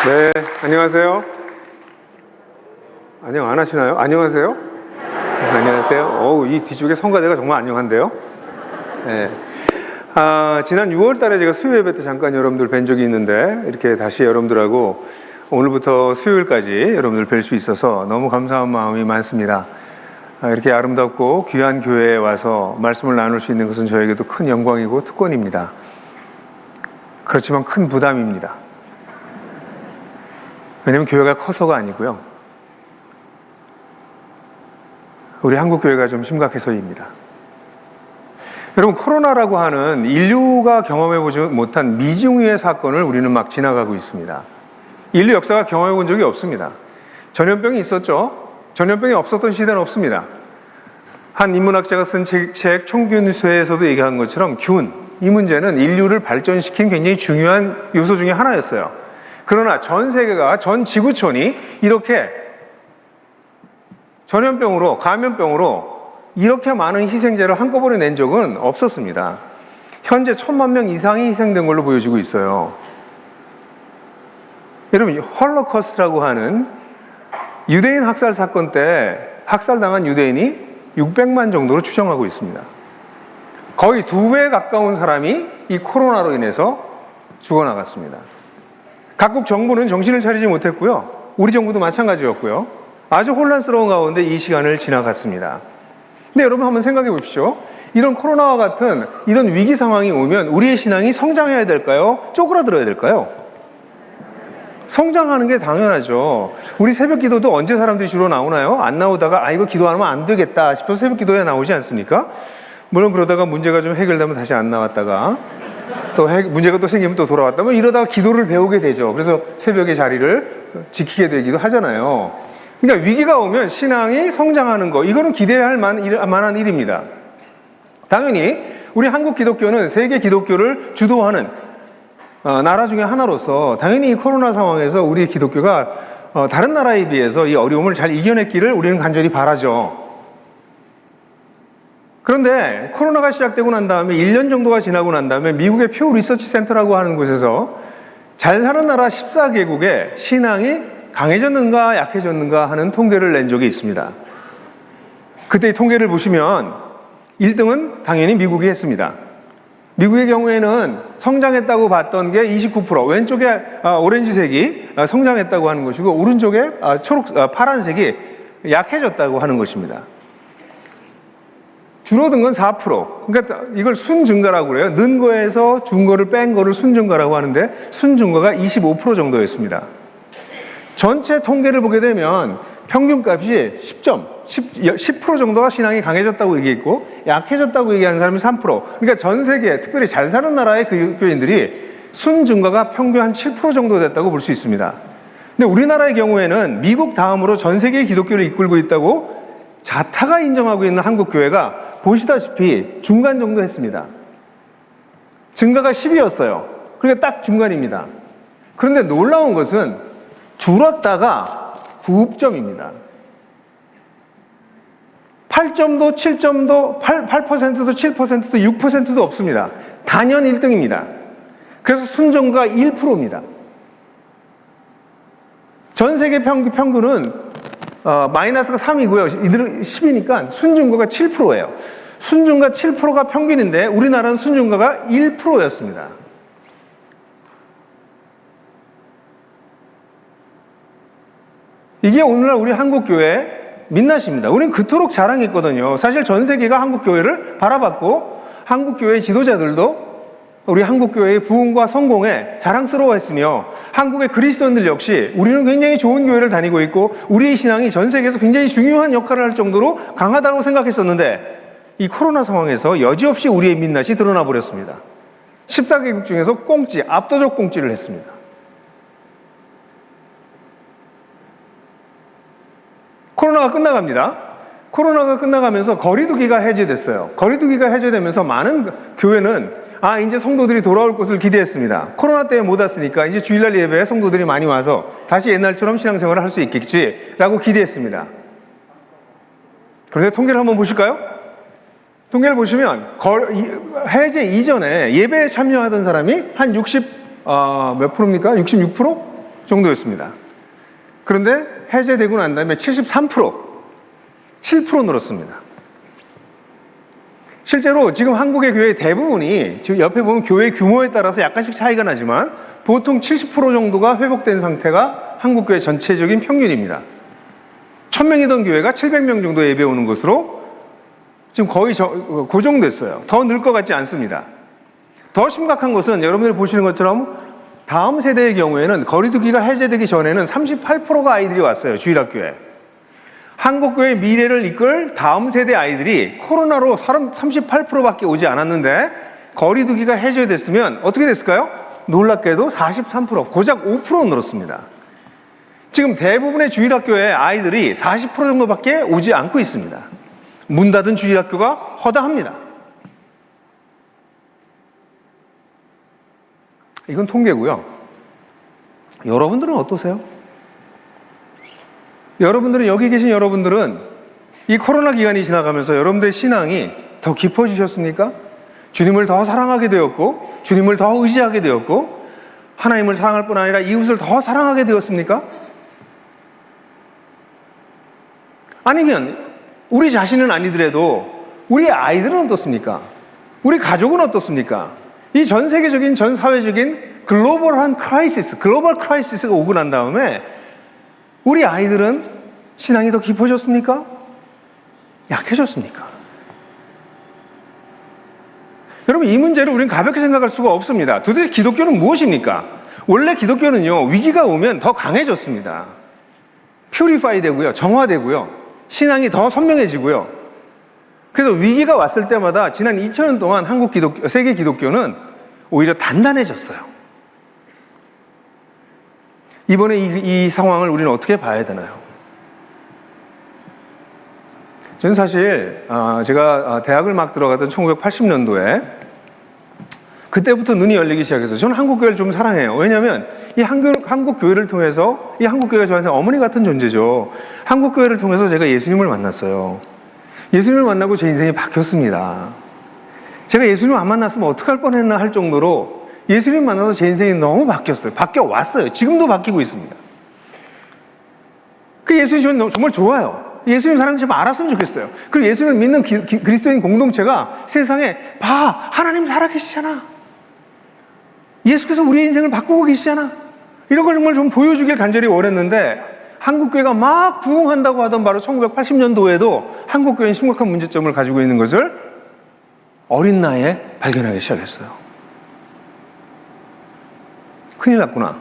네, 안녕하세요. 안녕 안 하시나요? 안녕하세요? 안녕하세요. 어우, 이 뒤쪽에 성가대가 정말 안녕한데요? 네. 지난 6월 달에 제가 수요 예배 때 잠깐 여러분들 뵌 적이 있는데, 이렇게 다시 여러분들하고 오늘부터 수요일까지 여러분들 뵐 수 있어서 너무 감사한 마음이 많습니다. 이렇게 아름답고 귀한 교회에 와서 말씀을 나눌 수 있는 것은 저에게도 큰 영광이고 특권입니다. 그렇지만 큰 부담입니다. 왜냐하면 교회가 커서가 아니고요. 우리 한국교회가 좀 심각해서입니다. 여러분, 코로나라고 하는 인류가 경험해보지 못한 미중유의 사건을 우리는 막 지나가고 있습니다. 인류 역사가 경험해본 적이 없습니다. 전염병이 있었죠. 전염병이 없었던 시대는 없습니다. 한 인문학자가 쓴 책 총균쇠에서도 얘기한 것처럼 균, 이 문제는 인류를 발전시킨 굉장히 중요한 요소 중에 하나였어요. 그러나 전 세계가, 전 지구촌이 이렇게 전염병으로, 감염병으로 이렇게 많은 희생자를 한꺼번에 낸 적은 없었습니다. 현재 1,000만 명 이상이 희생된 걸로 보여지고 있어요. 여러분, 홀로코스트라고 하는 유대인 학살 사건 때 학살당한 유대인이 600만 정도로 추정하고 있습니다. 거의 2배에 가까운 사람이 이 코로나로 인해서 죽어나갔습니다. 각국 정부는 정신을 차리지 못했고요. 우리 정부도 마찬가지였고요. 아주 혼란스러운 가운데 이 시간을 지나갔습니다. 근데 여러분 한번 생각해 보십시오. 이런 코로나와 같은 이런 위기 상황이 오면 우리의 신앙이 성장해야 될까요? 쪼그라들어야 될까요? 성장하는 게 당연하죠. 우리 새벽 기도도 언제 사람들이 주로 나오나요? 안 나오다가 이거 기도하면 안 되겠다 싶어서 새벽 기도에 나오지 않습니까? 물론 그러다가 문제가 좀 해결되면 다시 안 나왔다가 또 문제가 또 생기면 또 돌아왔다. 이러다가 기도를 배우게 되죠. 그래서 새벽에 자리를 지키게 되기도 하잖아요. 그러니까 위기가 오면 신앙이 성장하는 거, 이거는 기대할 만한 일입니다. 당연히 우리 한국 기독교는 세계 기독교를 주도하는 나라 중에 하나로서 당연히 이 코로나 상황에서 우리 기독교가 다른 나라에 비해서 이 어려움을 잘 이겨냈기를 우리는 간절히 바라죠. 그런데 코로나가 시작되고 난 다음에 1년 정도가 지나고 난 다음에 미국의 퓨 리서치 센터라고 하는 곳에서 잘 사는 나라 14개국의 신앙이 강해졌는가 약해졌는가 하는 통계를 낸 적이 있습니다. 그때 이 통계를 보시면 1등은 당연히 미국이 했습니다. 미국의 경우에는 성장했다고 봤던 게 29%, 왼쪽에 오렌지색이 성장했다고 하는 것이고 오른쪽에 파란색이 약해졌다고 하는 것입니다. 줄어든 건 4%. 그러니까 이걸 순증가라고 그래요. 는 거에서 준 거를 뺀 거를 순증가라고 하는데 순증가가 25% 정도였습니다. 전체 통계를 보게 되면 평균값이 10% 정도가 신앙이 강해졌다고 얘기했고 약해졌다고 얘기하는 사람이 3%. 그러니까 전 세계, 특별히 잘 사는 나라의 교인들이 순증가가 평균 한 7% 정도 됐다고 볼 수 있습니다. 근데 우리나라의 경우에는 미국 다음으로 전 세계의 기독교를 이끌고 있다고 자타가 인정하고 있는 한국교회가 보시다시피 중간 정도 했습니다. 증가가 10이었어요. 그러니까 딱 중간입니다. 그런데 놀라운 것은 줄었다가 9점입니다. 8점도 7점도 8%도 7%도 6%도 없습니다. 단연 1등입니다. 그래서 순정가 1%입니다. 전 세계 평균은 마이너스가 3이고요. 이들은 10이니까 순증가가 7%예요. 순증가 7%가 평균인데 우리나라는 순증가가 1%였습니다. 이게 오늘날 우리 한국교회의 민낯입니다. 우리는 그토록 자랑했거든요. 사실 전 세계가 한국교회를 바라봤고 한국교회의 지도자들도 우리 한국교회의 부흥과 성공에 자랑스러워했으며 한국의 그리스도인들 역시 우리는 굉장히 좋은 교회를 다니고 있고 우리의 신앙이 전 세계에서 굉장히 중요한 역할을 할 정도로 강하다고 생각했었는데 이 코로나 상황에서 여지없이 우리의 민낯이 드러나 버렸습니다. 14개국 중에서 압도적 꽁찌를 했습니다. 코로나가 끝나갑니다. 코로나가 끝나가면서 거리두기가 해제됐어요. 거리두기가 해제되면서 많은 교회는 이제 성도들이 돌아올 것을 기대했습니다. 코로나 때문에 못 왔으니까 이제 주일날 예배에 성도들이 많이 와서 다시 옛날처럼 신앙생활을 할 수 있겠지라고 기대했습니다. 그런데 통계를 한번 보실까요? 통계를 보시면 해제 이전에 예배에 참여하던 사람이 한 60 몇 프로입니까? 66%? 정도였습니다. 그런데 해제되고 난 다음에 73%, 7% 늘었습니다. 실제로 지금 한국의 교회 대부분이 지금 옆에 보면 교회 규모에 따라서 약간씩 차이가 나지만 보통 70% 정도가 회복된 상태가 한국 교회 전체적인 평균입니다. 1000명이던 교회가 700명 정도 예배 오는 것으로 지금 거의 고정됐어요. 더 늘 것 같지 않습니다. 더 심각한 것은 여러분들이 보시는 것처럼 다음 세대의 경우에는 거리두기가 해제되기 전에는 38%가 아이들이 왔어요. 주일학교에. 한국교회의 미래를 이끌 다음 세대 아이들이 코로나로 38%밖에 오지 않았는데 거리두기가 해제됐으면 어떻게 됐을까요? 놀랍게도 43%, 고작 5% 늘었습니다. 지금 대부분의 주일학교의 아이들이 40% 정도밖에 오지 않고 있습니다. 문 닫은 주일학교가 허다합니다. 이건 통계고요. 여러분들은 어떠세요? 여러분들은, 여기 계신 여러분들은 이 코로나 기간이 지나가면서 여러분들의 신앙이 더 깊어지셨습니까? 주님을 더 사랑하게 되었고, 주님을 더 의지하게 되었고, 하나님을 사랑할 뿐 아니라 이웃을 더 사랑하게 되었습니까? 아니면 우리 자신은 아니더라도 우리 아이들은 어떻습니까? 우리 가족은 어떻습니까? 이 전 세계적인, 전 사회적인 글로벌 크라이시스가 오고 난 다음에 우리 아이들은 신앙이 더 깊어졌습니까? 약해졌습니까? 여러분, 이 문제를 우리는 가볍게 생각할 수가 없습니다. 도대체 기독교는 무엇입니까? 원래 기독교는요, 위기가 오면 더 강해졌습니다. 퓨리파이 되고요, 정화되고요, 신앙이 더 선명해지고요. 그래서 위기가 왔을 때마다 지난 2000년 동안 세계 기독교는 오히려 단단해졌어요. 이번에 이 상황을 우리는 어떻게 봐야 되나요? 저는 사실 제가 대학을 막 들어갔던 1980년도에 그때부터 눈이 열리기 시작해서 저는 한국교회를 좀 사랑해요. 왜냐하면 이 한국교회를 통해서, 이 한국교회가 저한테 어머니 같은 존재죠. 한국교회를 통해서 제가 예수님을 만났어요. 예수님을 만나고 제 인생이 바뀌었습니다. 제가 예수님을 안 만났으면 어떡할 뻔했나 할 정도로 예수님 만나서 제 인생이 너무 바뀌었어요. 바뀌어왔어요. 지금도 바뀌고 있습니다. 그 예수님이 저는 정말 좋아요. 예수님 사랑 좀 알았으면 좋겠어요. 그리고 예수님을 믿는 그리스도인 공동체가 세상에 하나님 살아계시잖아. 예수께서 우리의 인생을 바꾸고 계시잖아. 이런 걸 정말 좀 보여주길 간절히 원했는데 한국교회가 막 부흥한다고 하던 바로 1980년도에도 한국교회는 심각한 문제점을 가지고 있는 것을 어린 나이에 발견하기 시작했어요. 큰일 났구나.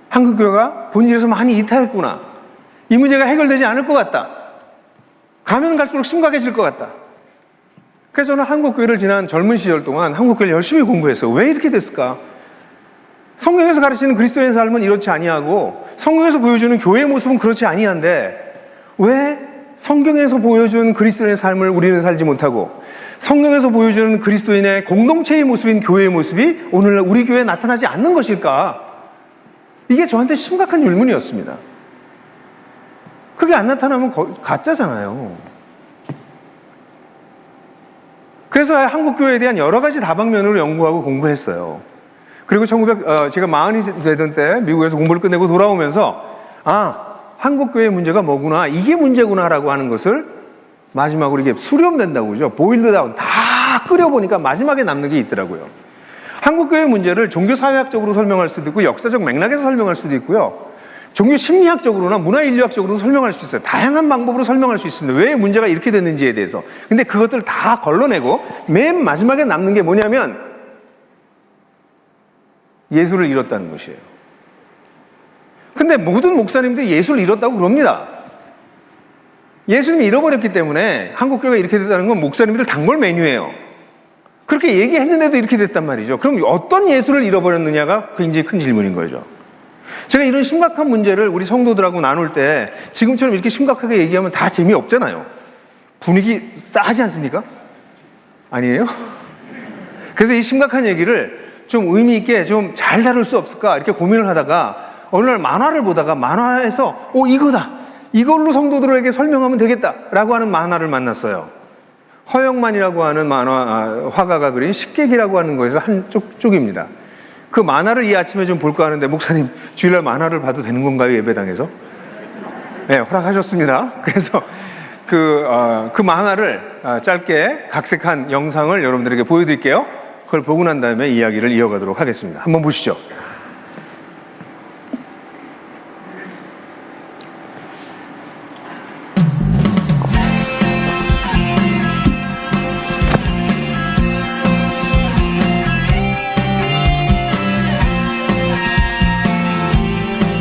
한국교회가 본질에서 많이 이탈했구나. 이 문제가 해결되지 않을 것 같다. 가면 갈수록 심각해질 것 같다. 그래서 저는 한국교회를 지난 젊은 시절 동안 한국교회를 열심히 공부했어요. 왜 이렇게 됐을까? 성경에서 가르치는 그리스도인의 삶은 이렇지 아니하고 성경에서 보여주는 교회의 모습은 그렇지 아니한데 왜 성경에서 보여준 그리스도인의 삶을 우리는 살지 못하고 성경에서 보여주는 그리스도인의 공동체의 모습인 교회의 모습이 오늘날 우리 교회에 나타나지 않는 것일까? 이게 저한테 심각한 질문이었습니다. 그게 안 나타나면 가짜잖아요. 그래서 한국교회에 대한 여러 가지 다방면으로 연구하고 공부했어요. 그리고 제가 40이 되던 때 미국에서 공부를 끝내고 돌아오면서 한국교회의 문제가 뭐구나, 이게 문제구나라고 하는 것을 마지막으로 이게 수렴된다고 그러죠. 보일드 다운 다 끓여보니까 마지막에 남는 게 있더라고요. 한국교회의 문제를 종교사회학적으로 설명할 수도 있고 역사적 맥락에서 설명할 수도 있고요. 종교 심리학적으로나 문화인류학적으로도 설명할 수 있어요. 다양한 방법으로 설명할 수 있습니다. 왜 문제가 이렇게 됐는지에 대해서. 근데 그것들 다 걸러내고 맨 마지막에 남는 게 뭐냐면 예수를 잃었다는 것이에요. 근데 모든 목사님들이 예수를 잃었다고 그럽니다. 예수님이 잃어버렸기 때문에 한국교회가 이렇게 됐다는 건 목사님들 단골 메뉴예요. 그렇게 얘기했는데도 이렇게 됐단 말이죠. 그럼 어떤 예수를 잃어버렸느냐가 굉장히 큰 질문인 거죠. 제가 이런 심각한 문제를 우리 성도들하고 나눌 때 지금처럼 이렇게 심각하게 얘기하면 다 재미없잖아요. 분위기 싸하지 않습니까? 아니에요? 그래서 이 심각한 얘기를 좀 의미 있게 좀 잘 다룰 수 없을까 이렇게 고민을 하다가 어느 날 만화를 보다가 만화에서 이거다, 이걸로 성도들에게 설명하면 되겠다라고 하는 만화를 만났어요. 허영만이라고 하는 화가가 그린 식객이라고 하는 거에서 한 쪽입니다. 그 만화를 이 아침에 좀 볼까 하는데, 목사님 주일날 만화를 봐도 되는 건가요, 예배당에서? 네, 허락하셨습니다. 그래서 그 만화를 짧게 각색한 영상을 여러분들에게 보여드릴게요. 그걸 보고 난 다음에 이야기를 이어가도록 하겠습니다. 한번 보시죠.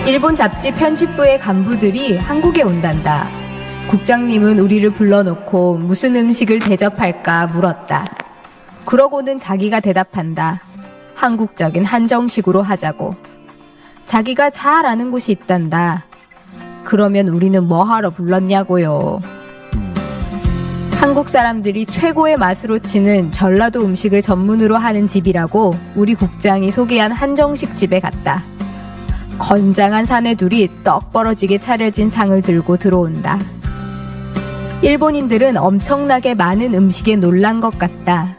일본 잡지 편집부의 간부들이 한국에 온단다. 국장님은 우리를 불러놓고 무슨 음식을 대접할까 물었다. 그러고는 자기가 대답한다. 한국적인 한정식으로 하자고. 자기가 잘 아는 곳이 있단다. 그러면 우리는 뭐 하러 불렀냐고요. 한국 사람들이 최고의 맛으로 치는 전라도 음식을 전문으로 하는 집이라고 우리 국장이 소개한 한정식 집에 갔다. 건장한 사내들이 떡 벌어지게 차려진 상을 들고 들어온다. 일본인들은 엄청나게 많은 음식에 놀란 것 같다.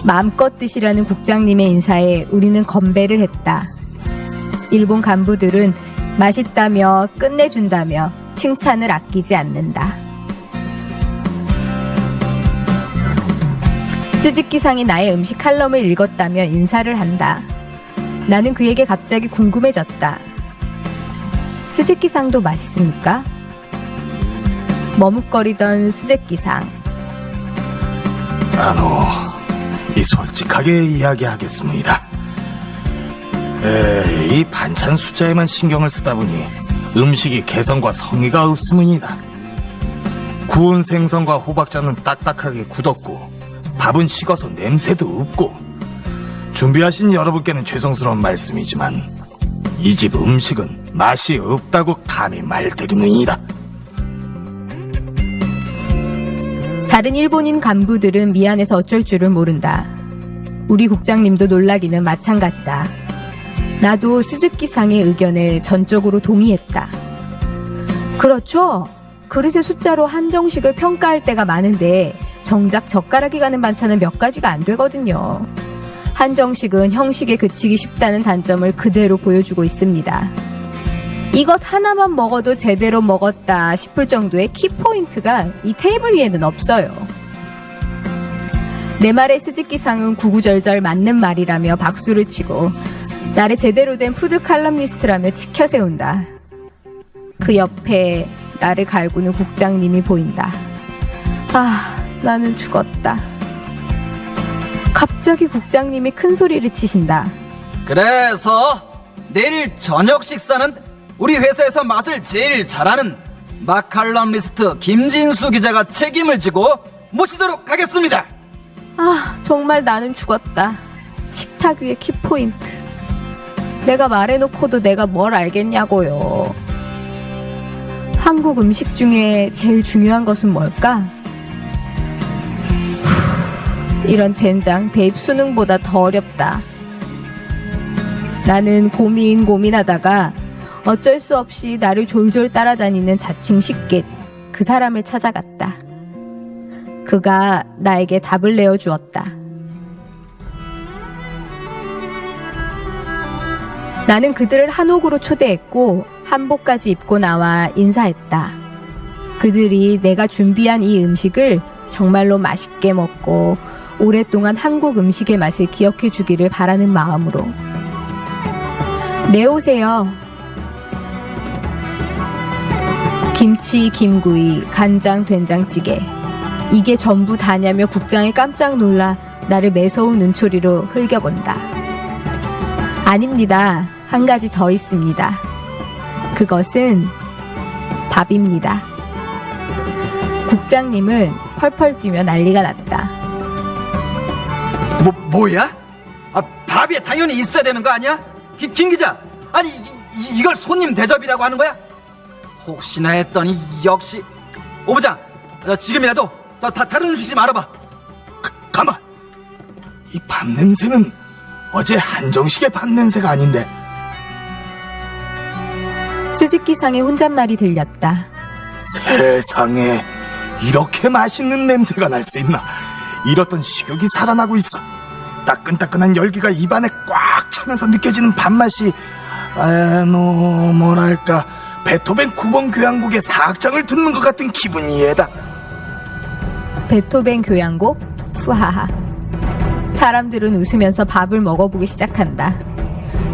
마음껏 드시라는 국장님의 인사에 우리는 건배를 했다. 일본 간부들은 맛있다며 끝내준다며 칭찬을 아끼지 않는다. 스즈키상이 나의 음식 칼럼을 읽었다며 인사를 한다. 나는 그에게 갑자기 궁금해졌다. 스즈키상도 맛있습니까? 머뭇거리던 스즈키상. 이 솔직하게 이야기하겠습니다. 이 반찬 숫자에만 신경을 쓰다 보니 음식이 개성과 성의가 없습니다. 구운 생선과 호박자는 딱딱하게 굳었고 밥은 식어서 냄새도 없고, 준비하신 여러분께는 죄송스러운 말씀이지만 이 집 음식은 맛이 없다고 감히 말드립니다. 다른 일본인 간부들은 미안해서 어쩔 줄을 모른다. 우리 국장님도 놀라기는 마찬가지다. 나도 스즈키상의 의견에 전적으로 동의했다. 그렇죠. 그릇의 숫자로 한정식을 평가할 때가 많은데 정작 젓가락이 가는 반찬은 몇 가지가 안 되거든요. 한정식은 형식에 그치기 쉽다는 단점을 그대로 보여주고 있습니다. 이것 하나만 먹어도 제대로 먹었다 싶을 정도의 키포인트가 이 테이블 위에는 없어요. 내 말에 스즈키상은 구구절절 맞는 말이라며 박수를 치고 나를 제대로 된 푸드 칼럼니스트라며 치켜세운다. 그 옆에 나를 갈구는 국장님이 보인다. 나는 죽었다. 갑자기 국장님이 큰 소리를 치신다. 그래서 내일 저녁 식사는 우리 회사에서 맛을 제일 잘하는 마칼럼니스트 김진수 기자가 책임을 지고 모시도록 하겠습니다. 정말 나는 죽었다. 식탁 위의 키포인트. 내가 말해놓고도 내가 뭘 알겠냐고요. 한국 음식 중에 제일 중요한 것은 뭘까? 이런 젠장 대입 수능보다 더 어렵다. 나는 고민하다가 어쩔 수 없이 나를 졸졸 따라다니는 자칭 식객 그 사람을 찾아갔다. 그가 나에게 답을 내어주었다. 나는 그들을 한옥으로 초대했고 한복까지 입고 나와 인사했다. 그들이 내가 준비한 이 음식을 정말로 맛있게 먹고 오랫동안 한국 음식의 맛을 기억해 주기를 바라는 마음으로. 네, 오세요. 김치, 김구이, 간장, 된장찌개. 이게 전부 다냐며 국장이 깜짝 놀라 나를 매서운 눈초리로 흘겨본다. 아닙니다. 한 가지 더 있습니다. 그것은 밥입니다. 국장님은 펄펄 뛰며 난리가 났다. 뭐야? 밥이 당연히 있어야 되는 거 아니야? 김 기자, 아니 이걸 손님 대접이라고 하는 거야? 혹시나 했더니 역시. 오부장, 지금이라도 다른 음식 좀 알아봐. 가만! 이 밥 냄새는 어제 한정식의 밥 냄새가 아닌데. 스즈키상의 혼잣말이 들렸다. 세상에, 이렇게 맛있는 냄새가 날 수 있나? 이렇던 식욕이 살아나고 있어. 따끈따끈한 열기가 입안에 꽉 차면서 느껴지는 밥맛이 뭐랄까 베토벤 9번 교향곡의 사악장을 듣는 것 같은 기분이에다. 베토벤 교향곡? 후하하. 사람들은 웃으면서 밥을 먹어보기 시작한다.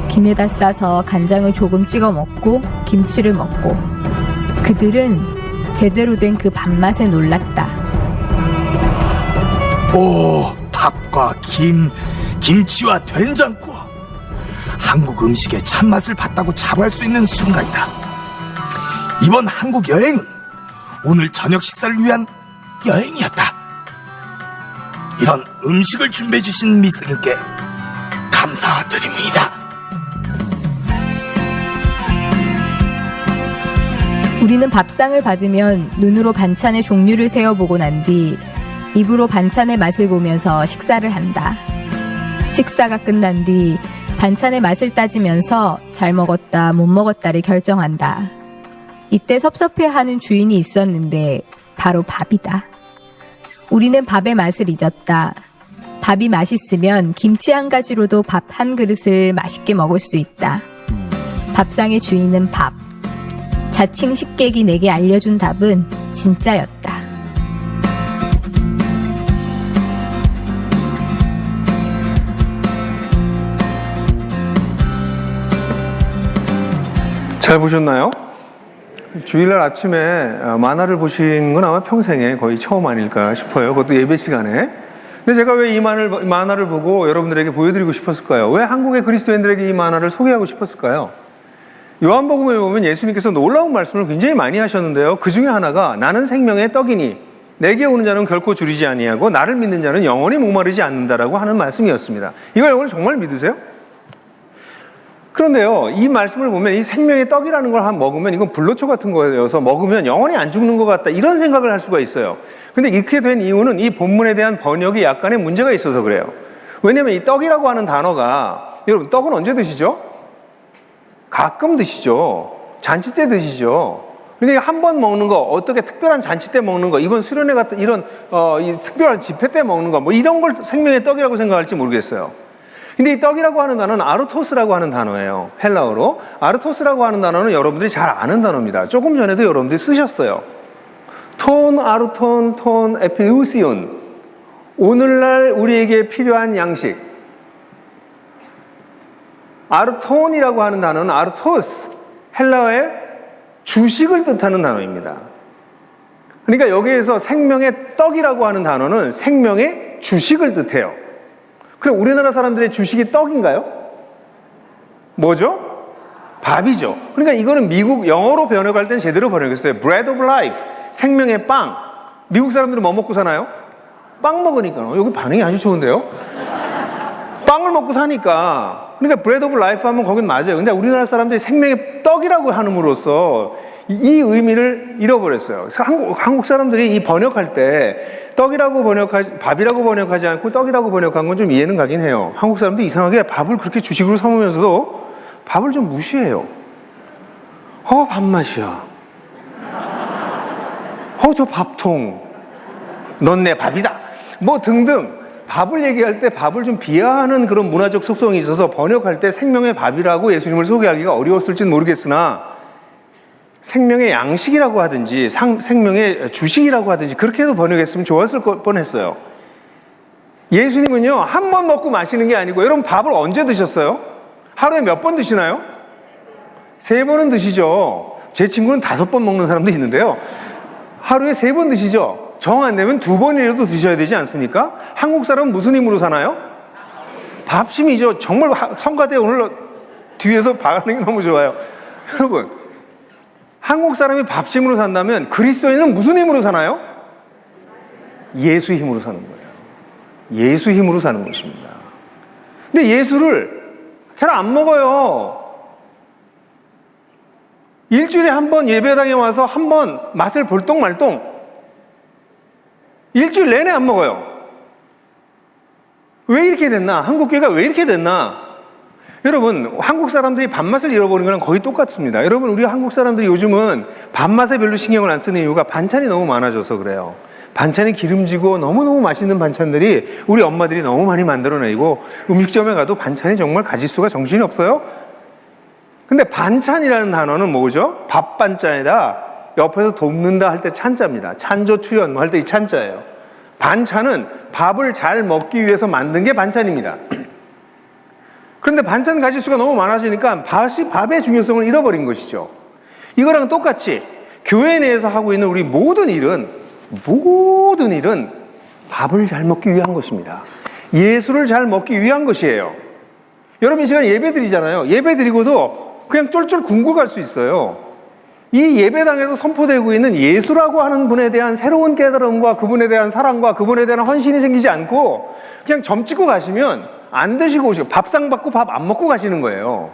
김에다 싸서 간장을 조금 찍어 먹고 김치를 먹고 그들은 제대로 된 그 밥맛에 놀랐다. 오, 밥과 김치와 된장국. 한국 음식의 참맛을 봤다고 자부할 수 있는 순간이다. 이번 한국 여행은 오늘 저녁 식사를 위한 여행이었다. 이런 음식을 준비해 주신 미스님께 감사드립니다. 우리는 밥상을 받으면 눈으로 반찬의 종류를 세어보고 난 뒤 입으로 반찬의 맛을 보면서 식사를 한다. 식사가 끝난 뒤 반찬의 맛을 따지면서 잘 먹었다, 못 먹었다를 결정한다. 이때 섭섭해하는 주인이 있었는데 바로 밥이다. 우리는 밥의 맛을 잊었다. 밥이 맛있으면 김치 한 가지로도 밥 한 그릇을 맛있게 먹을 수 있다. 밥상의 주인은 밥. 자칭 식객이 내게 알려준 답은 진짜였다. 잘 보셨나요? 주일날 아침에 만화를 보신 건 아마 평생에 거의 처음 아닐까 싶어요. 그것도 예배 시간에. 근데 제가 왜 이 만화를 보고 여러분들에게 보여드리고 싶었을까요? 왜 한국의 그리스도인들에게 이 만화를 소개하고 싶었을까요? 요한복음에 보면 예수님께서 놀라운 말씀을 굉장히 많이 하셨는데요. 그 중에 하나가 나는 생명의 떡이니 내게 오는 자는 결코 줄이지 아니하고 나를 믿는 자는 영원히 목마르지 않는다라고 하는 말씀이었습니다. 이걸 여러분 정말 믿으세요? 그런데요, 이 말씀을 보면 이 생명의 떡이라는 걸 먹으면 이건 불로초 같은 거여서 먹으면 영원히 안 죽는 것 같다 이런 생각을 할 수가 있어요. 근데 이렇게 된 이유는 이 본문에 대한 번역이 약간의 문제가 있어서 그래요. 왜냐면 이 떡이라고 하는 단어가, 여러분 떡은 언제 드시죠? 가끔 드시죠. 잔치 때 드시죠. 그러니까 한 번 먹는 거, 어떻게 특별한 잔치 때 먹는 거, 이번 수련회 같은 이런 이 특별한 집회 때 먹는 거, 뭐 이런 걸 생명의 떡이라고 생각할지 모르겠어요. 근데 이 떡이라고 하는 단어는 아르토스라고 하는 단어예요. 헬라어로. 아르토스라고 하는 단어는 여러분들이 잘 아는 단어입니다. 조금 전에도 여러분들이 쓰셨어요. 톤, 아르톤, 톤, 에피우시온. 오늘날 우리에게 필요한 양식. 아르톤이라고 하는 단어는 아르토스, 헬라어의 주식을 뜻하는 단어입니다. 그러니까 여기에서 생명의 떡이라고 하는 단어는 생명의 주식을 뜻해요. 그럼 우리나라 사람들의 주식이 떡인가요? 뭐죠? 밥이죠. 그러니까 이거는 미국 영어로 번역할 땐 제대로 번역했어요. Bread of Life, 생명의 빵. 미국 사람들은 뭐 먹고 사나요? 빵 먹으니까. 여기 반응이 아주 좋은데요? 빵을 먹고 사니까. 그러니까 Bread of Life 하면 거긴 맞아요. 근데 우리나라 사람들이 생명의 떡이라고 함으로써 이 의미를 잃어버렸어요. 그래서 한국 사람들이 이 번역할 때 밥이라고 번역하지 않고 떡이라고 번역한 건 좀 이해는 가긴 해요. 한국 사람들이 이상하게 밥을 그렇게 주식으로 삼으면서도 밥을 좀 무시해요. 밥맛이야. 저 밥통. 넌 내 밥이다. 뭐 등등. 밥을 얘기할 때 밥을 좀 비하하는 그런 문화적 속성이 있어서 번역할 때 생명의 밥이라고 예수님을 소개하기가 어려웠을지는 모르겠으나 생명의 양식이라고 하든지 생명의 주식이라고 하든지 그렇게 해도 번역했으면 좋았을 뻔했어요. 예수님은요, 한 번 먹고 마시는 게 아니고, 여러분 밥을 언제 드셨어요? 하루에 몇 번 드시나요? 3번은 드시죠. 제 친구는 5번 먹는 사람도 있는데요. 하루에 3번 드시죠. 정 안 되면 2번이라도 드셔야 되지 않습니까? 한국 사람은 무슨 힘으로 사나요? 밥심이죠. 정말 성가대 오늘 뒤에서 반응이 너무 좋아요. 여러분, 한국 사람이 밥심으로 산다면 그리스도인은 무슨 힘으로 사나요? 예수 힘으로 사는 거예요. 예수 힘으로 사는 것입니다. 근데 예수를 잘 안 먹어요. 일주일에 한 번 예배당에 와서 한 번 맛을 볼똥 말똥. 일주일 내내 안 먹어요. 왜 이렇게 됐나? 한국 교회가 왜 이렇게 됐나? 여러분, 한국 사람들이 밥맛을 잃어버린 거랑 거의 똑같습니다. 여러분, 우리 한국 사람들이 요즘은 밥맛에 별로 신경을 안 쓰는 이유가 반찬이 너무 많아져서 그래요. 반찬이 기름지고 너무너무 맛있는 반찬들이 우리 엄마들이 너무 많이 만들어내고 음식점에 가도 반찬이 정말 가짓수가 정신이 없어요. 근데 반찬이라는 단어는 뭐죠? 밥 반찬에다 옆에서 돕는다 할 때 찬자입니다. 찬조 출연 할 때 이 찬자예요. 반찬은 밥을 잘 먹기 위해서 만든 게 반찬입니다. 그런데 반찬 가짓수가 너무 많아지니까 밥의 중요성을 잃어버린 것이죠. 이거랑 똑같이 교회 내에서 하고 있는 우리 모든 일은 밥을 잘 먹기 위한 것입니다. 예수를 잘 먹기 위한 것이에요. 여러분 이 시간 예배 드리잖아요. 예배 드리고도 그냥 쫄쫄 굶고 갈 수 있어요. 이 예배당에서 선포되고 있는 예수라고 하는 분에 대한 새로운 깨달음과 그분에 대한 사랑과 그분에 대한 헌신이 생기지 않고 그냥 점 찍고 가시면 안 드시고 오시고 밥상 받고 밥 안 먹고 가시는 거예요.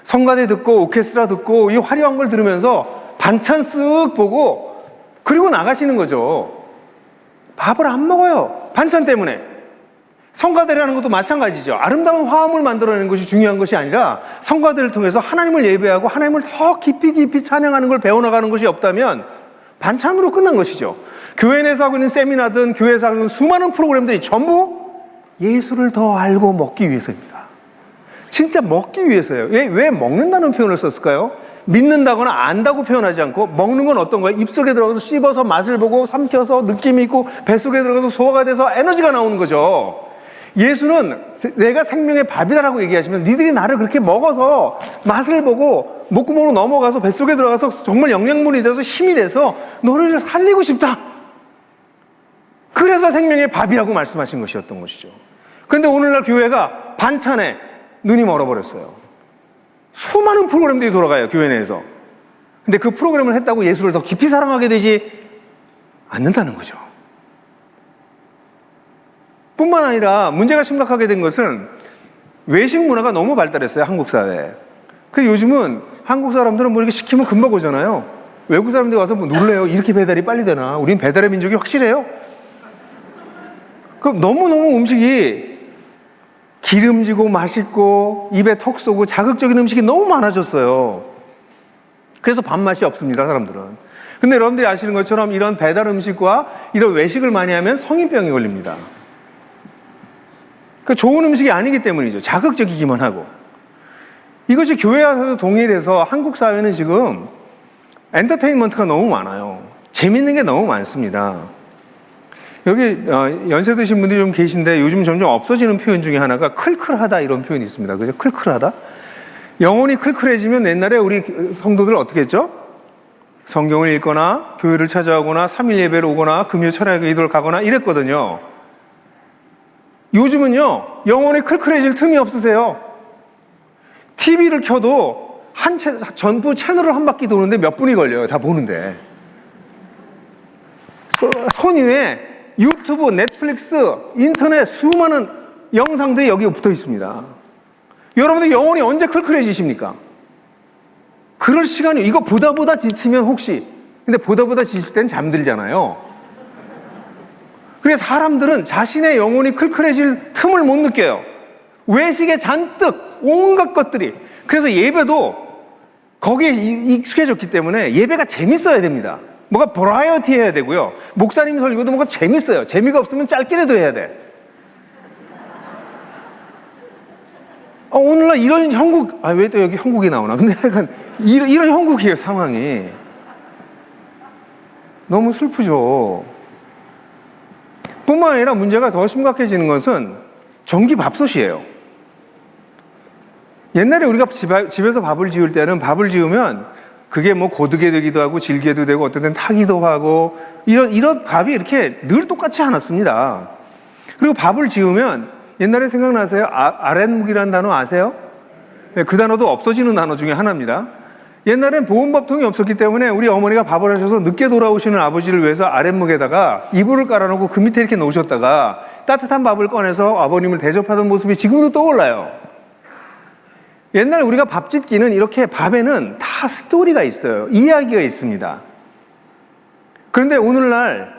성가대 듣고 오케스트라 듣고 이 화려한 걸 들으면서 반찬 쓱 보고 그리고 나가시는 거죠. 밥을 안 먹어요. 반찬 때문에. 성가대라는 것도 마찬가지죠. 아름다운 화음을 만들어내는 것이 중요한 것이 아니라 성가대를 통해서 하나님을 예배하고 하나님을 더 깊이 찬양하는 걸 배워나가는 것이 없다면 반찬으로 끝난 것이죠. 교회 내에서 하고 있는 세미나든 교회에서 하고 있는 수많은 프로그램들이 전부 예수를 더 알고 먹기 위해서입니다. 진짜 먹기 위해서예요. 왜 먹는다는 표현을 썼을까요? 믿는다거나 안다고 표현하지 않고 먹는 건 어떤 거예요? 입속에 들어가서 씹어서 맛을 보고 삼켜서 느낌이 있고 뱃속에 들어가서 소화가 돼서 에너지가 나오는 거죠. 예수는 내가 생명의 밥이다라고 얘기하시면 니들이 나를 그렇게 먹어서 맛을 보고 목구멍으로 넘어가서 뱃속에 들어가서 정말 영양분이 돼서 힘이 돼서 너를 살리고 싶다. 그래서 생명의 밥이라고 말씀하신 것이었던 것이죠. 그런데 오늘날 교회가 반찬에 눈이 멀어버렸어요. 수많은 프로그램들이 돌아가요, 교회 내에서. 근데 그 프로그램을 했다고 예수를 더 깊이 사랑하게 되지 않는다는 거죠. 뿐만 아니라 문제가 심각하게 된 것은 외식 문화가 너무 발달했어요, 한국 사회에. 그래서 요즘은 한국 사람들은 뭐 이렇게 시키면 금방 오잖아요. 외국 사람들이 와서 뭐 놀래요. 이렇게 배달이 빨리 되나? 우린 배달의 민족이 확실해요. 그럼 너무너무 음식이 기름지고 맛있고 입에 턱 쏘고 자극적인 음식이 너무 많아졌어요. 그래서 밥맛이 없습니다, 사람들은. 근데 여러분들이 아시는 것처럼 이런 배달 음식과 이런 외식을 많이 하면 성인병이 걸립니다. 그 좋은 음식이 아니기 때문이죠. 자극적이기만 하고. 이것이 교회 와서도 동일해서 한국 사회는 지금 엔터테인먼트가 너무 많아요. 재밌는 게 너무 많습니다. 여기 연세 드신 분들이 좀 계신데 요즘 점점 없어지는 표현 중에 하나가 클클하다 이런 표현이 있습니다. 그죠? 클클하다. 영혼이 클클해지면 옛날에 우리 성도들 어떻게 했죠? 성경을 읽거나 교회를 찾아오거나 3일 예배를 오거나 금요 철야 기도를 가거나 이랬거든요. 요즘은요, 영혼이 클클해질 틈이 없으세요. TV를 켜도 전부 채널을 한 바퀴 도는데 몇 분이 걸려요. 다 보는데. 손 위에 유튜브, 넷플릭스, 인터넷 수많은 영상들이 여기에 붙어 있습니다. 여러분들 영혼이 언제 클클해지십니까? 그럴 시간이, 이거 보다 지치면 혹시, 근데 보다 지칠 땐 잠들잖아요. 그래서 사람들은 자신의 영혼이 클클해질 틈을 못 느껴요. 외식에 잔뜩 온갖 것들이. 그래서 예배도 거기에 익숙해졌기 때문에 예배가 재밌어야 됩니다. 뭐가 버라이어티 해야 되고요. 목사님 설교도 뭐가 재밌어요. 재미가 없으면 짧게라도 해야 돼. 오늘날 이런 형국, 왜 또 여기 형국이 나오나? 근데 약간 이런 형국이에요, 상황이. 너무 슬프죠. 뿐만 아니라 문제가 더 심각해지는 것은 전기밥솥이에요. 옛날에 우리가 집에서 밥을 지을 때는 밥을 지으면 그게 뭐 고득게 되기도 하고 질게도 되고 어떤 때는 타기도 하고 이런 밥이 이렇게 늘 똑같지 않았습니다. 그리고 밥을 지으면 옛날에 생각나세요? 아랫묵이라는 단어 아세요? 네, 그 단어도 없어지는 단어 중에 하나입니다. 옛날엔 보온밥통이 없었기 때문에 우리 어머니가 밥을 하셔서 늦게 돌아오시는 아버지를 위해서 아랫목에다가 이불을 깔아놓고 그 밑에 이렇게 놓으셨다가 따뜻한 밥을 꺼내서 아버님을 대접하던 모습이 지금도 떠올라요. 옛날 우리가 밥 짓기는 이렇게 밥에는 다 스토리가 있어요. 이야기가 있습니다. 그런데 오늘날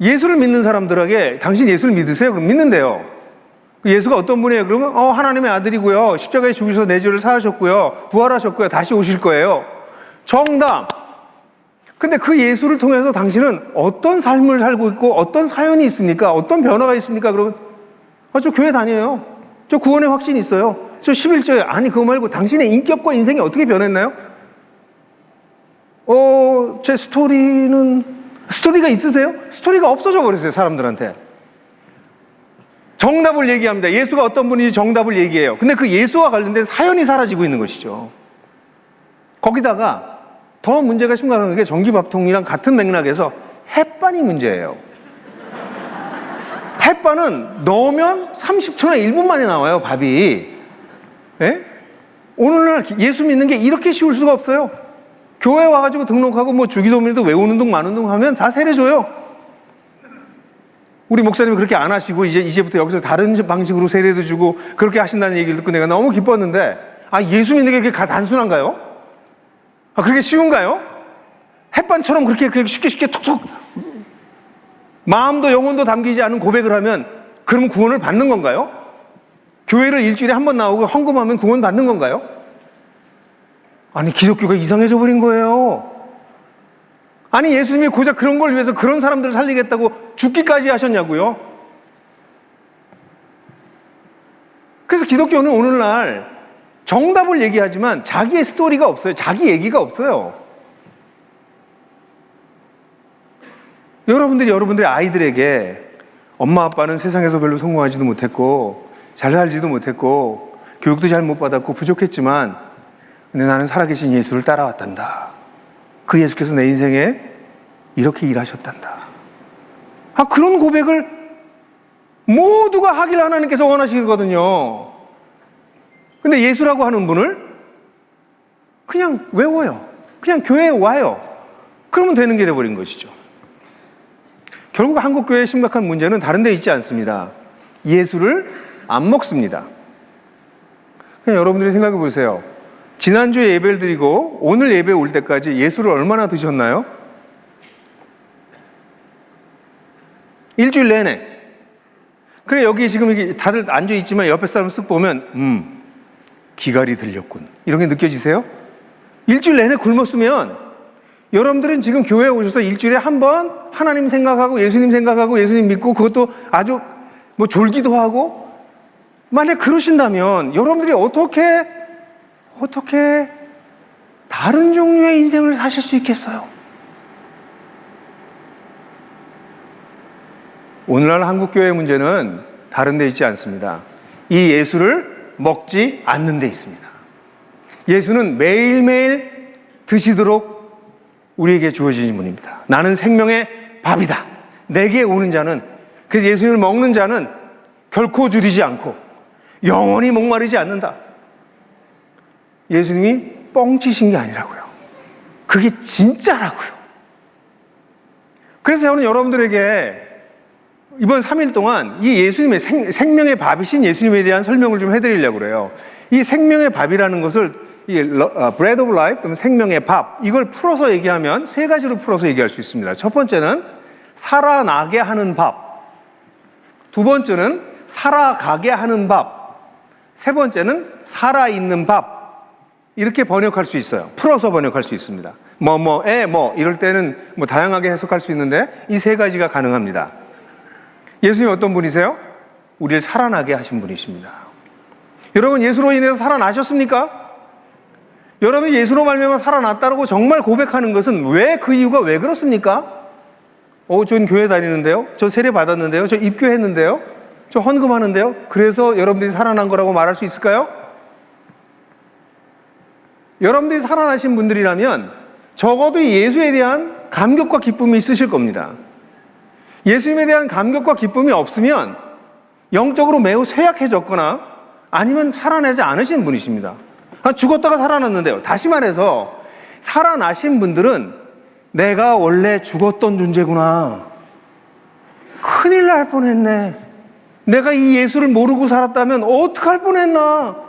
예수를 믿는 사람들에게 당신 예수를 믿으세요? 그럼 믿는데요. 예수가 어떤 분이에요? 그러면 하나님의 아들이고요. 십자가에 죽으셔서 내 죄를 사하셨고요. 부활하셨고요. 다시 오실 거예요. 정답. 근데 그 예수를 통해서 당신은 어떤 삶을 살고 있고 어떤 사연이 있습니까? 어떤 변화가 있습니까? 그러면 저 교회 다녀요. 저 구원의 확신이 있어요. 저 11조예요. 아니 그거 말고 당신의 인격과 인생이 어떻게 변했나요? 제 스토리가 있으세요? 스토리가 없어져 버렸어요, 사람들한테. 정답을 얘기합니다. 예수가 어떤 분인지 정답을 얘기해요. 근데 그 예수와 관련된 사연이 사라지고 있는 것이죠. 거기다가 더 문제가 심각한 게 전기밥통이랑 같은 맥락에서 햇반이 문제예요. 햇반은 넣으면 30초나 1분 만에 나와요, 밥이. 예? 오늘날 예수 믿는 게 이렇게 쉬울 수가 없어요. 교회 와가지고 등록하고 뭐 주기도문도 외우는 둥 마는 둥 하면 다 세례줘요. 우리 목사님이 그렇게 안 하시고 이제부터 여기서 다른 방식으로 세례도 주고 그렇게 하신다는 얘기를 듣고 내가 너무 기뻤는데, 예수 믿는 게 그렇게 단순한가요? 그렇게 쉬운가요? 햇반처럼 그렇게 쉽게 툭툭 마음도 영혼도 담기지 않은 고백을 하면 그러면 구원을 받는 건가요? 교회를 일주일에 한 번 나오고 헌금하면 구원 받는 건가요? 아니, 기독교가 이상해져 버린 거예요. 아니, 예수님이 고작 그런 걸 위해서 그런 사람들을 살리겠다고 죽기까지 하셨냐고요? 그래서 기독교는 오늘날 정답을 얘기하지만 자기의 스토리가 없어요. 자기 얘기가 없어요. 여러분들의 아이들에게 엄마 아빠는 세상에서 별로 성공하지도 못했고 잘 살지도 못했고 교육도 잘 못 받았고 부족했지만 근데 나는 살아계신 예수를 따라왔단다. 그 예수께서 내 인생에 이렇게 일하셨단다. 그런 고백을 모두가 하길 하나님께서 원하시거든요. 근데 예수라고 하는 분을 그냥 외워요. 그냥 교회에 와요. 그러면 되는 게 돼버린 것이죠. 결국 한국교회의 심각한 문제는 다른 데 있지 않습니다. 예수를 안 먹습니다. 그냥 여러분들이 생각해 보세요. 지난주에 예배를 드리고 오늘 예배 올 때까지 예수를 얼마나 드셨나요? 일주일 내내. 그래, 여기 지금 다들 앉아있지만 옆에 사람 쓱 보면 기갈이 들렸군, 이런 게 느껴지세요? 일주일 내내 굶었으면 여러분들은 지금 교회에 오셔서 일주일에 한 번 하나님 생각하고 예수님 믿고 그것도 아주 졸기도 하고, 만약 그러신다면 여러분들이 어떻게 다른 종류의 인생을 사실 수 있겠어요? 오늘날 한국교회의 문제는 다른 데 있지 않습니다. 이 예수를 먹지 않는 데 있습니다. 예수는 매일매일 드시도록 우리에게 주어진 분입니다. 나는 생명의 밥이다. 내게 오는 자는, 그래서 예수님을 먹는 자는 결코 줄이지 않고 영원히 목마르지 않는다. 예수님이 뻥치신 게 아니라고요. 그게 진짜라고요. 그래서 저는 여러분들에게 이번 3일 동안 이 예수님의 생명의 밥이신 예수님에 대한 설명을 좀 해드리려고 그래요. 이 생명의 밥이라는 것을 bread of life, 생명의 밥, 이걸 풀어서 얘기하면 세 가지로 풀어서 얘기할 수 있습니다. 첫 번째는 살아나게 하는 밥, 두 번째는 살아가게 하는 밥, 세 번째는 살아있는 밥. 이렇게 번역할 수 있어요. 풀어서 번역할 수 있습니다. 이럴 때는 다양하게 해석할 수 있는데 이 세 가지가 가능합니다. 예수님이 어떤 분이세요? 우리를 살아나게 하신 분이십니다. 여러분, 예수로 인해서 살아나셨습니까? 여러분이 예수로 말미암아 살아났다고 정말 고백하는 것은 그 이유가 왜 그렇습니까? 전 교회 다니는데요, 저 세례 받았는데요, 저 입교했는데요, 저 헌금하는데요, 그래서 여러분들이 살아난 거라고 말할 수 있을까요? 여러분들이 살아나신 분들이라면 적어도 예수에 대한 감격과 기쁨이 있으실 겁니다. 예수님에 대한 감격과 기쁨이 없으면 영적으로 매우 쇠약해졌거나 아니면 살아나지 않으신 분이십니다. 죽었다가 살아났는데요. 다시 말해서 살아나신 분들은 내가 원래 죽었던 존재구나, 큰일 날 뻔했네, 내가 이 예수를 모르고 살았다면 어떡할 뻔했나,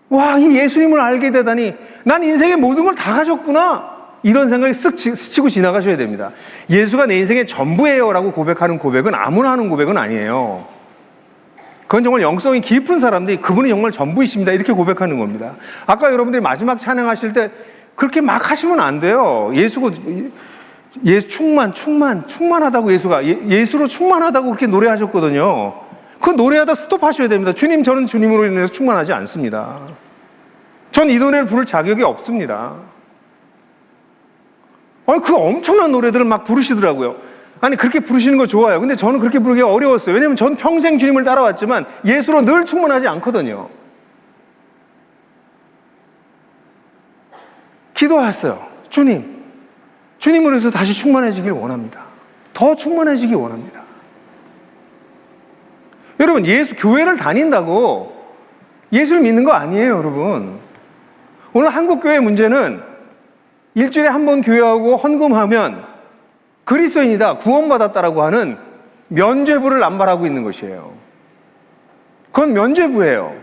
와, 이 예수님을 알게 되다니 난 인생의 모든 걸 다 가졌구나, 이런 생각이 쓱 스치고 지나가셔야 됩니다. 예수가 내 인생의 전부예요 라고 고백하는 고백은 아무나 하는 고백은 아니에요. 그건 정말 영성이 깊은 사람들이 그분이 정말 전부이십니다, 이렇게 고백하는 겁니다. 아까 여러분들이 마지막 찬양하실 때 그렇게 막 하시면 안 돼요. 예수 충만하다고 예수로 충만하다고 그렇게 노래하셨거든요. 그 노래하다 스톱하셔야 됩니다. 주님, 저는 주님으로 인해서 충만하지 않습니다. 전 이 노래를 부를 자격이 없습니다. 그 엄청난 노래들을 막 부르시더라고요. 아니, 그렇게 부르시는 거 좋아요. 근데 저는 그렇게 부르기가 어려웠어요. 왜냐면 전 평생 주님을 따라왔지만 예수로 늘 충만하지 않거든요. 기도하셨어요. 주님으로 해서 다시 충만해지길 원합니다. 더 충만해지길 원합니다. 여러분, 교회를 다닌다고 예수를 믿는 거 아니에요, 여러분. 오늘 한국교회 문제는 일주일에 한 번 교회하고 헌금하면 그리스도인이다, 구원받았다라고 하는 면죄부를 남발하고 있는 것이에요. 그건 면죄부예요.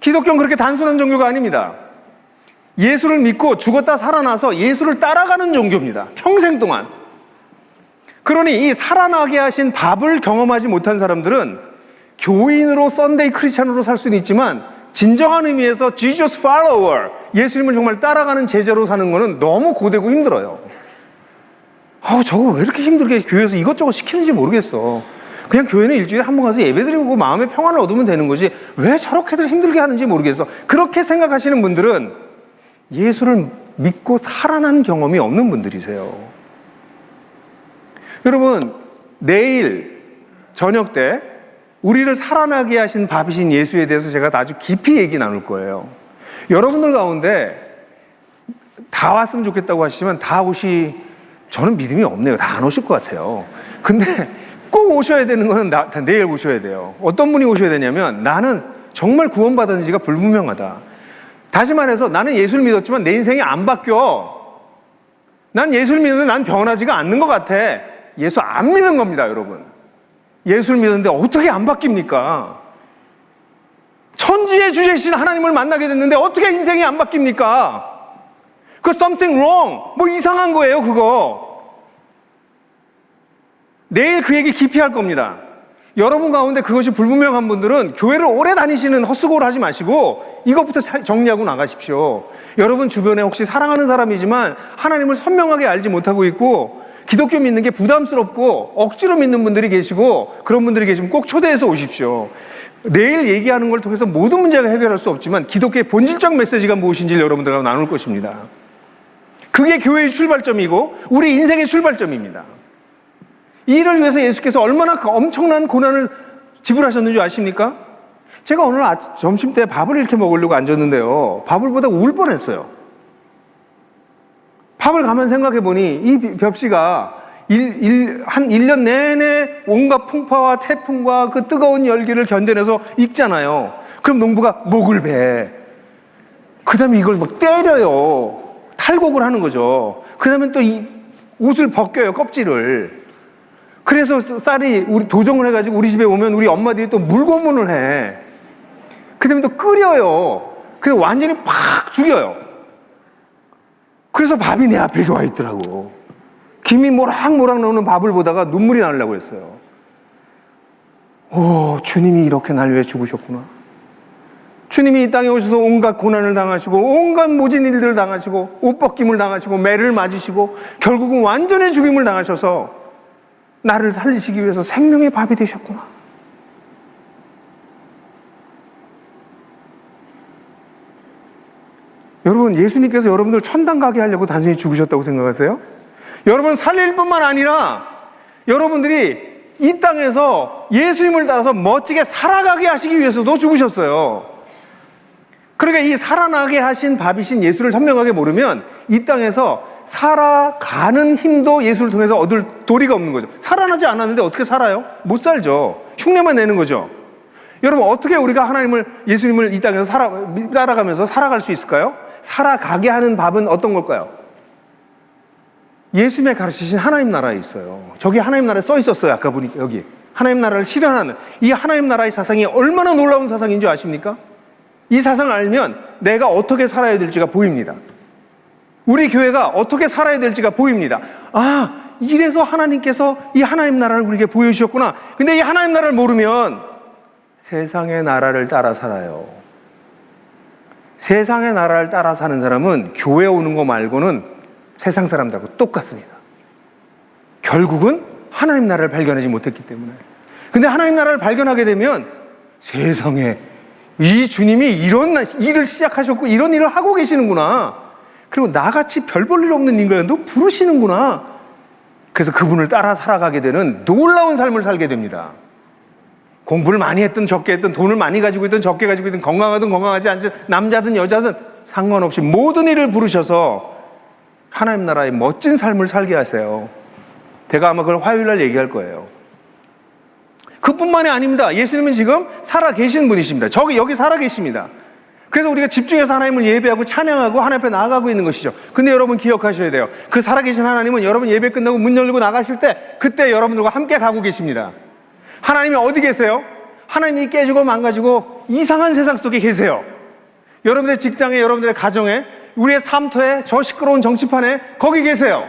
기독교는 그렇게 단순한 종교가 아닙니다. 예수를 믿고 죽었다 살아나서 예수를 따라가는 종교입니다. 평생 동안. 그러니 이 살아나게 하신 밥을 경험하지 못한 사람들은 교인으로 썬데이 크리스찬으로 살 수는 있지만 진정한 의미에서 Jesus follower, 예수님을 정말 따라가는 제자로 사는 거는 너무 고되고 힘들어요. 저거 왜 이렇게 힘들게 교회에서 이것저것 시키는지 모르겠어. 그냥 교회는 일주일에 한 번 가서 예배드리고 마음의 평안을 얻으면 되는 거지 왜 저렇게들 힘들게 하는지 모르겠어. 그렇게 생각하시는 분들은 예수를 믿고 살아난 경험이 없는 분들이세요. 여러분, 내일 저녁 때 우리를 살아나게 하신 밥이신 예수에 대해서 제가 아주 깊이 얘기 나눌 거예요. 여러분들 가운데 다 왔으면 좋겠다고 하시지만 저는 믿음이 없네요. 다 안 오실 것 같아요. 근데 꼭 오셔야 되는 거는 내일 오셔야 돼요. 어떤 분이 오셔야 되냐면, 나는 정말 구원받았는지가 불분명하다. 다시 말해서 나는 예수를 믿었지만 내 인생이 안 바뀌어. 난 예수를 믿는데 난 변하지가 않는 것 같아. 예수 안 믿은 겁니다, 여러분. 예수를 믿었는데 어떻게 안 바뀝니까? 천지의 주제신 하나님을 만나게 됐는데 어떻게 인생이 안 바뀝니까? 그 something wrong, 이상한 거예요, 그거. 내일 그 얘기 깊이 할 겁니다. 여러분 가운데 그것이 불분명한 분들은 교회를 오래 다니시는 헛수고를 하지 마시고 이것부터 정리하고 나가십시오. 여러분 주변에 혹시 사랑하는 사람이지만 하나님을 선명하게 알지 못하고 있고 기독교 믿는 게 부담스럽고 억지로 믿는 분들이 계시고, 그런 분들이 계시면 꼭 초대해서 오십시오. 내일 얘기하는 걸 통해서 모든 문제가 해결할 수 없지만 기독교의 본질적 메시지가 무엇인지를 여러분들하고 나눌 것입니다. 그게 교회의 출발점이고 우리 인생의 출발점입니다. 이를 위해서 예수께서 얼마나 엄청난 고난을 지불하셨는지 아십니까? 제가 오늘 점심 때 밥을 이렇게 먹으려고 앉았는데요, 밥을 보다 울 뻔했어요. 밥을 가만 생각해 보니 이 벽시가 한 1년 내내 온갖 풍파와 태풍과 그 뜨거운 열기를 견뎌내서 익잖아요. 그럼 농부가 목을 베. 그 다음에 이걸 막 때려요. 탈곡을 하는 거죠. 그 다음에 또 이 옷을 벗겨요, 껍질을. 그래서 쌀이 우리 도정을 해가지고 우리 집에 오면 우리 엄마들이 또 물고문을 해. 그 다음에 또 끓여요. 그래서 완전히 팍 죽여요. 그래서 밥이 내 앞에 와 있더라고. 김이 모락모락 나오는 밥을 보다가 눈물이 나려고 했어요. 주님이 이렇게 날 위해 죽으셨구나. 주님이 이 땅에 오셔서 온갖 고난을 당하시고 온갖 모진 일들을 당하시고 옷 벗김을 당하시고 매를 맞으시고 결국은 완전히 죽임을 당하셔서 나를 살리시기 위해서 생명의 밥이 되셨구나. 여러분, 예수님께서 여러분들 천당 가게 하려고 단순히 죽으셨다고 생각하세요? 여러분 살릴 뿐만 아니라 여러분들이 이 땅에서 예수님을 따라서 멋지게 살아가게 하시기 위해서도 죽으셨어요. 그러니까 이 살아나게 하신 밥이신 예수를 선명하게 모르면 이 땅에서 살아가는 힘도 예수를 통해서 얻을 도리가 없는 거죠. 살아나지 않았는데 어떻게 살아요? 못 살죠. 흉내만 내는 거죠. 여러분, 어떻게 우리가 예수님을 이 땅에서 따라가면서 살아갈 수 있을까요? 살아가게 하는 밥은 어떤 걸까요? 예수님의 가르치신 하나님 나라에 있어요. 저기 하나님 나라에 써 있었어요. 아까 보니까 여기 하나님 나라를 실현하는 이 하나님 나라의 사상이 얼마나 놀라운 사상인 줄 아십니까? 이 사상을 알면 내가 어떻게 살아야 될지가 보입니다. 우리 교회가 어떻게 살아야 될지가 보입니다. 이래서 하나님께서 이 하나님 나라를 우리에게 보여주셨구나. 근데 이 하나님 나라를 모르면 세상의 나라를 따라 살아요. 세상의 나라를 따라 사는 사람은 교회 오는 거 말고는 세상 사람들하고 똑같습니다. 결국은 하나님 나라를 발견하지 못했기 때문에. 근데 하나님 나라를 발견하게 되면 세상에 이 주님이 이런 일을 시작하셨고 이런 일을 하고 계시는구나. 그리고 나같이 별 볼 일 없는 인간도 부르시는구나. 그래서 그분을 따라 살아가게 되는 놀라운 삶을 살게 됩니다. 공부를 많이 했든 적게 했든 돈을 많이 가지고 있든 적게 가지고 있든 건강하든 건강하지 않든 남자든 여자든 상관없이 모든 일을 부르셔서 하나님 나라의 멋진 삶을 살게 하세요. 제가 아마 그걸 화요일날 얘기할 거예요. 그뿐만이 아닙니다. 예수님은 지금 살아계신 분이십니다. 여기 살아계십니다. 그래서 우리가 집중해서 하나님을 예배하고 찬양하고 하나님 앞에 나아가고 있는 것이죠. 근데 여러분 기억하셔야 돼요. 그 살아계신 하나님은 여러분 예배 끝나고 문 열고 나가실 때 그때 여러분들과 함께 가고 계십니다. 하나님이 어디 계세요? 하나님이 깨지고 망가지고 이상한 세상 속에 계세요. 여러분들의 직장에, 여러분들의 가정에, 우리의 삶터에, 저 시끄러운 정치판에 거기 계세요.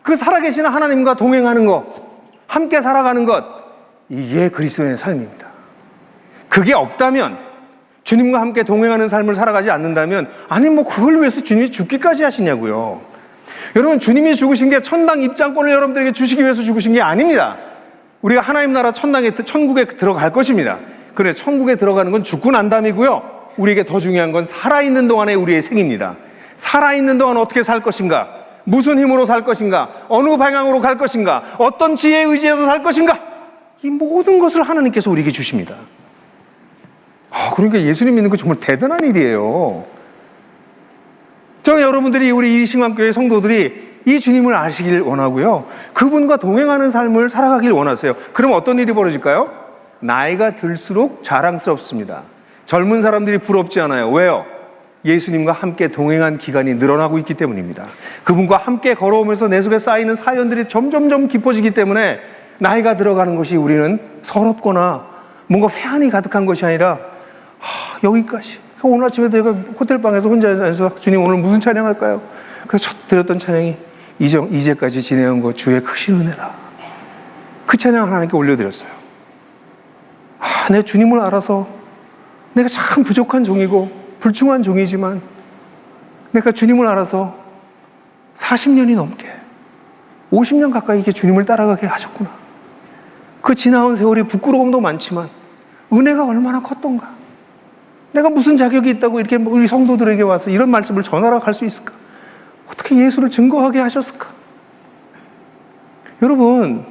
그 살아계시는 하나님과 동행하는 것, 함께 살아가는 것, 이게 그리스도인의 삶입니다. 그게 없다면, 주님과 함께 동행하는 삶을 살아가지 않는다면, 아니 뭐 그걸 위해서 주님이 죽기까지 하시냐고요. 여러분, 주님이 죽으신 게 천당 입장권을 여러분들에게 주시기 위해서 죽으신 게 아닙니다. 우리가 하나님 나라 천국에 들어갈 것입니다. 그래, 천국에 들어가는 건 죽고 난 다음이고요. 우리에게 더 중요한 건 살아있는 동안의 우리의 생입니다. 살아있는 동안 어떻게 살 것인가? 무슨 힘으로 살 것인가? 어느 방향으로 갈 것인가? 어떤 지혜에 의지해서 살 것인가? 이 모든 것을 하나님께서 우리에게 주십니다. 그러니까 예수님 믿는 거 정말 대단한 일이에요. 저는 여러분들이 우리 이신강교회 성도들이 이 주님을 아시길 원하고요. 그분과 동행하는 삶을 살아가길 원하세요. 그럼 어떤 일이 벌어질까요? 나이가 들수록 자랑스럽습니다. 젊은 사람들이 부럽지 않아요. 왜요? 예수님과 함께 동행한 기간이 늘어나고 있기 때문입니다. 그분과 함께 걸어오면서 내 속에 쌓이는 사연들이 점점점 깊어지기 때문에 나이가 들어가는 것이 우리는 서럽거나 뭔가 회한이 가득한 것이 아니라 여기까지. 오늘 아침에 내가 호텔방에서 혼자 앉아서 주님 오늘 무슨 찬양할까요? 그래서 첫 드렸던 찬양이 이제까지 지내온 것 주의 크신 은혜라. 그 찬양 하나님께 올려드렸어요. 내 주님을 알아서 내가 참 부족한 종이고 불충한 종이지만 내가 주님을 알아서 40년이 넘게 50년 가까이 이게 주님을 따라가게 하셨구나. 그 지나온 세월이 부끄러움도 많지만 은혜가 얼마나 컸던가. 내가 무슨 자격이 있다고 이렇게 우리 성도들에게 와서 이런 말씀을 전하라고 할 수 있을까? 어떻게 예수를 증거하게 하셨을까? 여러분,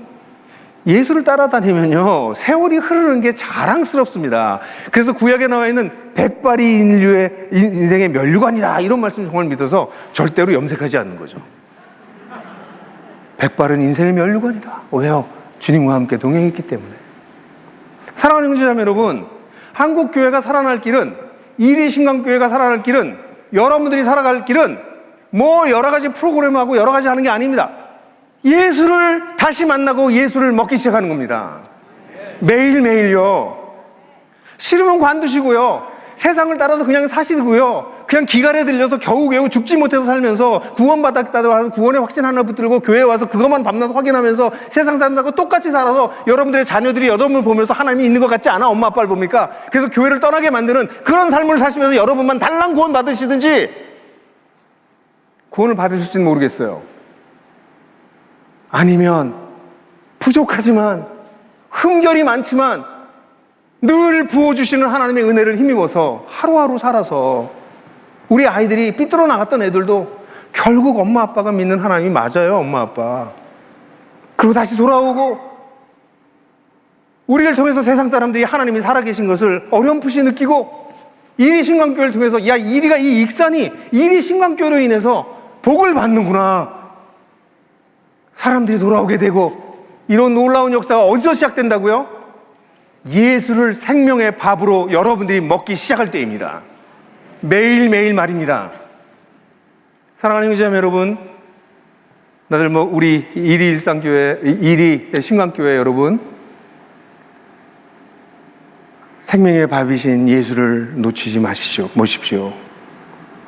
예수를 따라다니면요, 세월이 흐르는 게 자랑스럽습니다. 그래서 구약에 나와 있는 백발이 인류의 인생의 면류관이다, 이런 말씀 정말 믿어서 절대로 염색하지 않는 거죠. 백발은 인생의 면류관이다. 왜요? 주님과 함께 동행했기 때문에. 사랑하는 형제자매 여러분, 한국 교회가 살아날 길은, 이리신강교회가 살아날 길은, 여러분들이 살아갈 길은 뭐 여러 가지 프로그램하고 여러 가지 하는 게 아닙니다. 예수를 다시 만나고 예수를 먹기 시작하는 겁니다. 매일매일요. 싫으면 관두시고요. 세상을 따라서 그냥 사시고요. 그냥 기갈에 들려서 겨우겨우 죽지 못해서 살면서 구원받았다고 해서 구원의 확신 하나 붙들고 교회에 와서 그것만 밤낮 확인하면서 세상 사람들하고 똑같이 살아서 여러분들의 자녀들이 여러분을 보면서 하나님이 있는 것 같지 않아? 엄마 아빠를 보니까. 그래서 교회를 떠나게 만드는 그런 삶을 사시면서 여러분만 달랑 구원 받으시든지 구원을 받으실지는 모르겠어요. 아니면 부족하지만 흠결이 많지만 늘 부어주시는 하나님의 은혜를 힘입어서 하루하루 살아서 우리 아이들이 삐뚤어 나갔던 애들도 결국 엄마 아빠가 믿는 하나님이 맞아요. 엄마 아빠. 그리고 다시 돌아오고 우리를 통해서 세상 사람들이 하나님이 살아계신 것을 어렴풋이 느끼고 이리신강교회를 통해서 야, 이리가 이 익산이 이리신강교회로 인해서 복을 받는구나. 사람들이 돌아오게 되고 이런 놀라운 역사가 어디서 시작된다고요? 예수를 생명의 밥으로 여러분들이 먹기 시작할 때입니다. 매일매일 말입니다. 사랑하는 형제자매 여러분, 다들 우리 이리일상교회, 이리신강교회 여러분, 생명의 밥이신 예수를 놓치지 마십시오.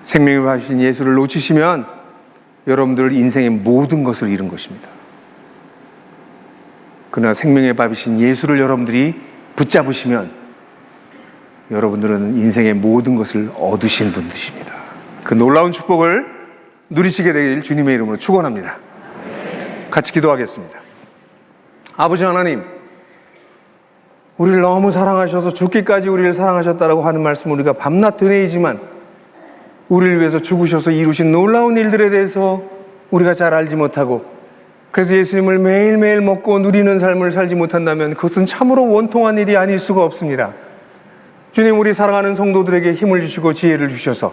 생명의 밥이신 예수를 놓치시면 여러분들 인생의 모든 것을 잃은 것입니다. 그러나 생명의 밥이신 예수를 여러분들이 붙잡으시면 여러분들은 인생의 모든 것을 얻으신 분들입니다. 그 놀라운 축복을 누리시게 되길 주님의 이름으로 축원합니다. 같이 기도하겠습니다. 아버지 하나님, 우리를 너무 사랑하셔서 죽기까지 우리를 사랑하셨다라고 하는 말씀 우리가 밤낮 되뇌이지만 우리를 위해서 죽으셔서 이루신 놀라운 일들에 대해서 우리가 잘 알지 못하고 그래서 예수님을 매일매일 먹고 누리는 삶을 살지 못한다면 그것은 참으로 원통한 일이 아닐 수가 없습니다. 주님, 우리 사랑하는 성도들에게 힘을 주시고 지혜를 주셔서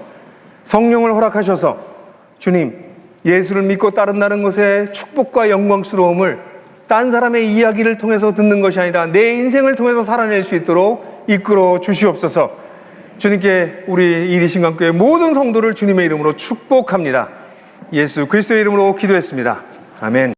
성령을 허락하셔서 주님, 예수를 믿고 따른다는 것의 축복과 영광스러움을 딴 사람의 이야기를 통해서 듣는 것이 아니라 내 인생을 통해서 살아낼 수 있도록 이끌어 주시옵소서. 주님께 우리 이리신강교회 모든 성도를 주님의 이름으로 축복합니다. 예수 그리스도의 이름으로 기도했습니다. 아멘.